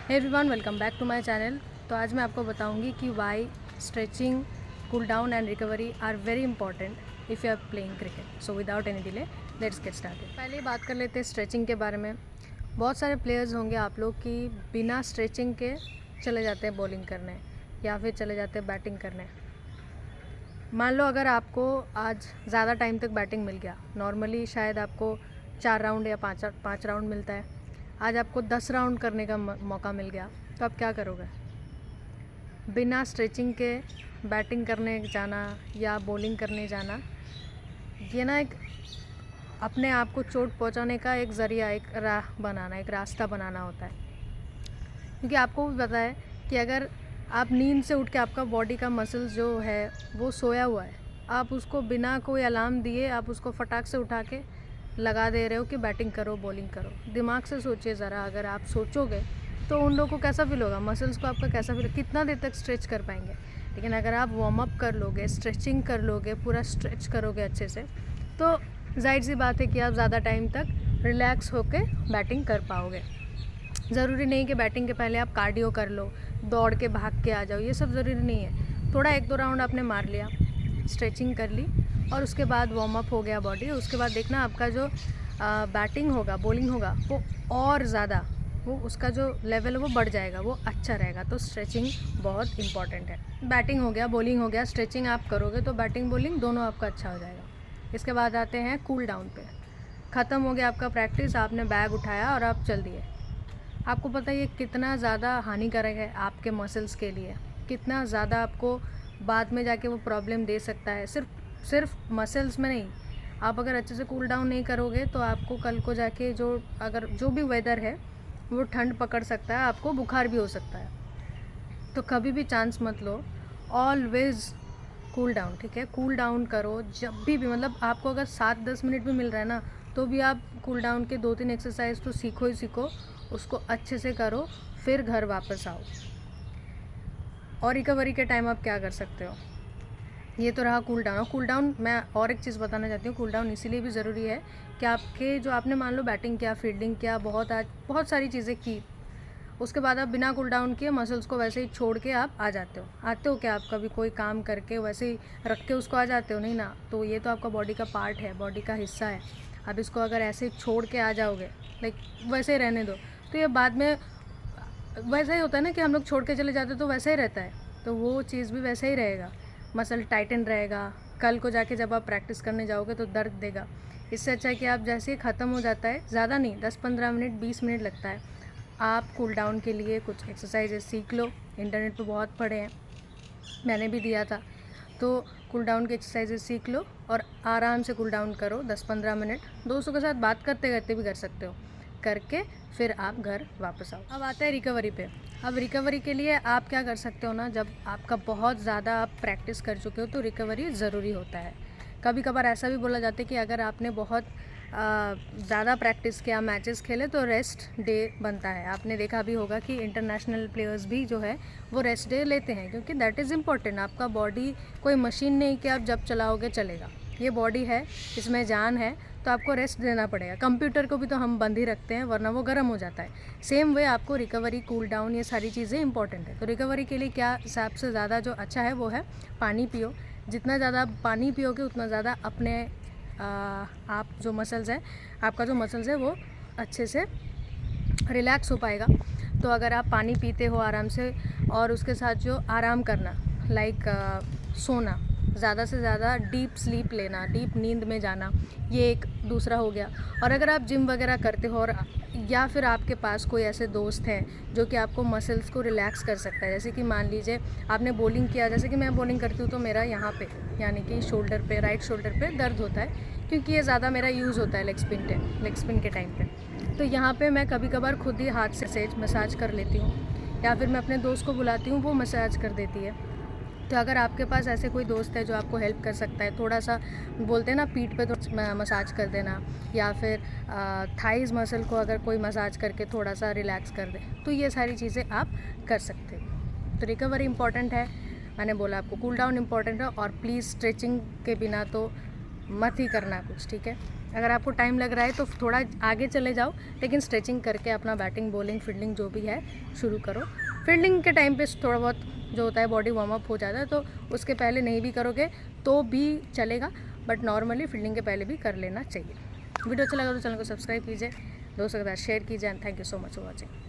Hey everyone, welcome back to my channel. तो आज मैं आपको बताऊंगी कि why stretching, cool down and recovery are very important if you are playing cricket. So without any delay let's get started. पहले ही बात कर लेते हैं स्ट्रेचिंग के बारे में। बहुत सारे प्लेयर्स होंगे आप लोग कि बिना स्ट्रेचिंग के चले जाते हैं बॉलिंग करने या फिर चले जाते हैं बैटिंग करने। मान लो अगर आपको आज ज़्यादा टाइम तक बैटिंग मिल गया, नॉर्मली शायद आपको 4 राउंड या 5 राउंड मिलता है, आज आपको 10 राउंड करने का मौका मिल गया, तो आप क्या करोगे? बिना स्ट्रेचिंग के बैटिंग करने जाना या बॉलिंग करने जाना, ये ना एक अपने आप को चोट पहुंचाने का एक ज़रिया, एक राह बनाना, एक रास्ता बनाना होता है। क्योंकि आपको भी पता है कि अगर आप नींद से उठ के आपका बॉडी का मसल्स जो है वो सोया हुआ है, आप उसको बिना कोई अलार्म दिए आप उसको फटाक से उठा के लगा दे रहे हो कि बैटिंग करो, बॉलिंग करो। दिमाग से सोचिए ज़रा, अगर आप सोचोगे तो उन लोगों को कैसा फील होगा, मसल्स को आपका कैसा फील, कितना देर तक स्ट्रेच कर पाएंगे। लेकिन अगर आप वार्म अप कर लोगे, स्ट्रेचिंग कर लोगे, पूरा स्ट्रेच करोगे अच्छे से, तो जाहिर सी बात है कि आप ज़्यादा टाइम तक रिलैक्स होकर बैटिंग कर पाओगे। ज़रूरी नहीं कि बैटिंग के पहले आप कार्डियो कर लो, दौड़ के भाग के आ जाओ, ये सब ज़रूरी नहीं है। थोड़ा 1-2 राउंड आपने मार लिया, स्ट्रेचिंग कर ली और उसके बाद वार्म अप हो गया बॉडी, उसके बाद देखना आपका जो बैटिंग होगा, बॉलिंग होगा, वो और ज़्यादा, वो उसका जो लेवल है वो बढ़ जाएगा, वो अच्छा रहेगा। तो स्ट्रेचिंग बहुत इंपॉर्टेंट है। बैटिंग हो गया, बॉलिंग हो गया, स्ट्रेचिंग आप करोगे तो बैटिंग बॉलिंग दोनों आपका अच्छा हो जाएगा। इसके बाद आते हैं कूल डाउन पे। ख़त्म हो गया आपका प्रैक्टिस, आपने बैग उठाया और आप चल दिए। आपको पता है ये कितना ज़्यादा हानिकारक है आपके मसल्स के लिए, कितना ज़्यादा आपको बाद में जाके वो प्रॉब्लम दे सकता है। सिर्फ मसल्स में नहीं, आप अगर अच्छे से कूल डाउन नहीं करोगे तो आपको कल को जाके जो भी वेदर है वो ठंड पकड़ सकता है, आपको बुखार भी हो सकता है। तो कभी भी चांस मत लो, ऑलवेज़ कूल डाउन, ठीक है? कूल डाउन करो जब भी मतलब आपको अगर 7-10 मिनट भी मिल रहा है ना, तो भी आप कूल डाउन के 2-3 एक्सरसाइज तो सीखो ही सीखो, उसको अच्छे से करो, फिर घर वापस आओ। और रिकवरी के टाइम आप क्या कर सकते हो, ये तो रहा कूल डाउन। और कूल डाउन मैं और एक चीज़ बताना चाहती हूँ, कूल डाउन इसीलिए भी ज़रूरी है कि आपके जो आपने मान लो बैटिंग किया, फील्डिंग किया, बहुत सारी चीज़ें की, उसके बाद आप बिना कूल डाउन किए मसल्स को वैसे ही छोड़ के आप आ जाते हो क्या आप कभी कोई काम करके वैसे ही रख के उसको आ जाते हो? नहीं ना। तो ये तो आपका बॉडी का पार्ट है, बॉडी का हिस्सा है। आप इसको अगर ऐसे ही छोड़ के आ जाओगे, लाइक वैसे ही रहने दो, तो ये बाद में वैसा ही होता है ना कि हम लोग छोड़ के चले जाते तो वैसा ही रहता है, तो वो चीज़ भी वैसे ही रहेगा, मसल टाइटन रहेगा। कल को जाके जब आप प्रैक्टिस करने जाओगे तो दर्द देगा। इससे अच्छा है कि आप जैसे ही ख़त्म हो जाता है, ज़्यादा नहीं, 10-15 मिनट 20 मिनट लगता है, आप कूल डाउन के लिए कुछ एक्सरसाइजेस सीख लो। इंटरनेट पे बहुत पढ़े हैं, मैंने भी दिया था। तो कूल डाउन के एक्सरसाइजेस सीख लो और आराम से कूल डाउन करो 10-15 मिनट। दोस्तों के साथ बात करते करते भी कर सकते हो, करके फिर आप घर वापस आओ। अब आता है रिकवरी पे। अब रिकवरी के लिए आप क्या कर सकते हो ना, जब आपका बहुत ज़्यादा आप प्रैक्टिस कर चुके हो तो रिकवरी ज़रूरी होता है। कभी कभार ऐसा भी बोला जाता है कि अगर आपने बहुत ज़्यादा प्रैक्टिस किया, मैचेस खेले, तो रेस्ट डे बनता है। आपने देखा भी होगा कि इंटरनेशनल प्लेयर्स भी जो है वो रेस्ट डे लेते हैं, क्योंकि दैट इज़ इम्पॉर्टेंट। आपका बॉडी कोई मशीन नहीं कि आप जब चलाओगे चलेगा, ये बॉडी है, इसमें जान है, तो आपको रेस्ट देना पड़ेगा। कंप्यूटर को भी तो हम बंद ही रखते हैं, वरना वो गर्म हो जाता है। सेम वे आपको रिकवरी, कूल डाउन, ये सारी चीज़ें इंपॉर्टेंट है। तो रिकवरी के लिए क्या सबसे ज़्यादा जो अच्छा है वो है पानी पियो। जितना ज़्यादा पानी पियोगे उतना ज़्यादा अपने आप जो मसल्स है, आपका जो मसल्स है वो अच्छे से रिलैक्स हो पाएगा। तो अगर आप पानी पीते हो आराम से, और उसके साथ जो आराम करना, लाइक सोना, ज़्यादा से ज़्यादा डीप स्लीप लेना, डीप नींद में जाना, ये एक दूसरा हो गया। और अगर आप जिम वगैरह करते हो और या फिर आपके पास कोई ऐसे दोस्त हैं जो कि आपको मसल्स को रिलैक्स कर सकता है, जैसे कि मान लीजिए आपने बॉलिंग किया, जैसे कि मैं बॉलिंग करती हूँ तो मेरा यहाँ पे यानी कि शोल्डर पे, राइट शोल्डर पे दर्द होता है, क्योंकि ये ज़्यादा मेरा यूज़ होता है लेग स्पिन के टाइम पे। तो यहाँ पे मैं कभी कभार खुद ही हाथ से मसाज कर लेती हूँ, या फिर मैं अपने दोस्त को बुलाती हूँ, वो मसाज कर देती है। तो अगर आपके पास ऐसे कोई दोस्त है जो आपको हेल्प कर सकता है, थोड़ा सा बोलते हैं ना पीठ पे तो मसाज कर देना, या फिर थाइज़ मसल को अगर कोई मसाज करके थोड़ा सा रिलैक्स कर दे, तो ये सारी चीज़ें आप कर सकते हो। तो रिकवरी इम्पॉर्टेंट है, मैंने बोला आपको कूल डाउन इम्पॉर्टेंट है, और प्लीज़ स्ट्रेचिंग के बिना तो मत ही करना कुछ, ठीक है? अगर आपको टाइम लग रहा है तो थोड़ा आगे चले जाओ, लेकिन स्ट्रेचिंग करके अपना बैटिंग, बॉलिंग, फील्डिंग जो भी है शुरू करो। फील्डिंग के टाइम पे थोड़ा बहुत जो होता है बॉडी वार्म अप हो जाता है, तो उसके पहले नहीं भी करोगे तो भी चलेगा, बट नॉर्मली फील्डिंग के पहले भी कर लेना चाहिए। वीडियो अच्छा लगा तो चैनल को सब्सक्राइब कीजिए, दोस्तों के साथ शेयर कीजिए, and thank you so much for watching.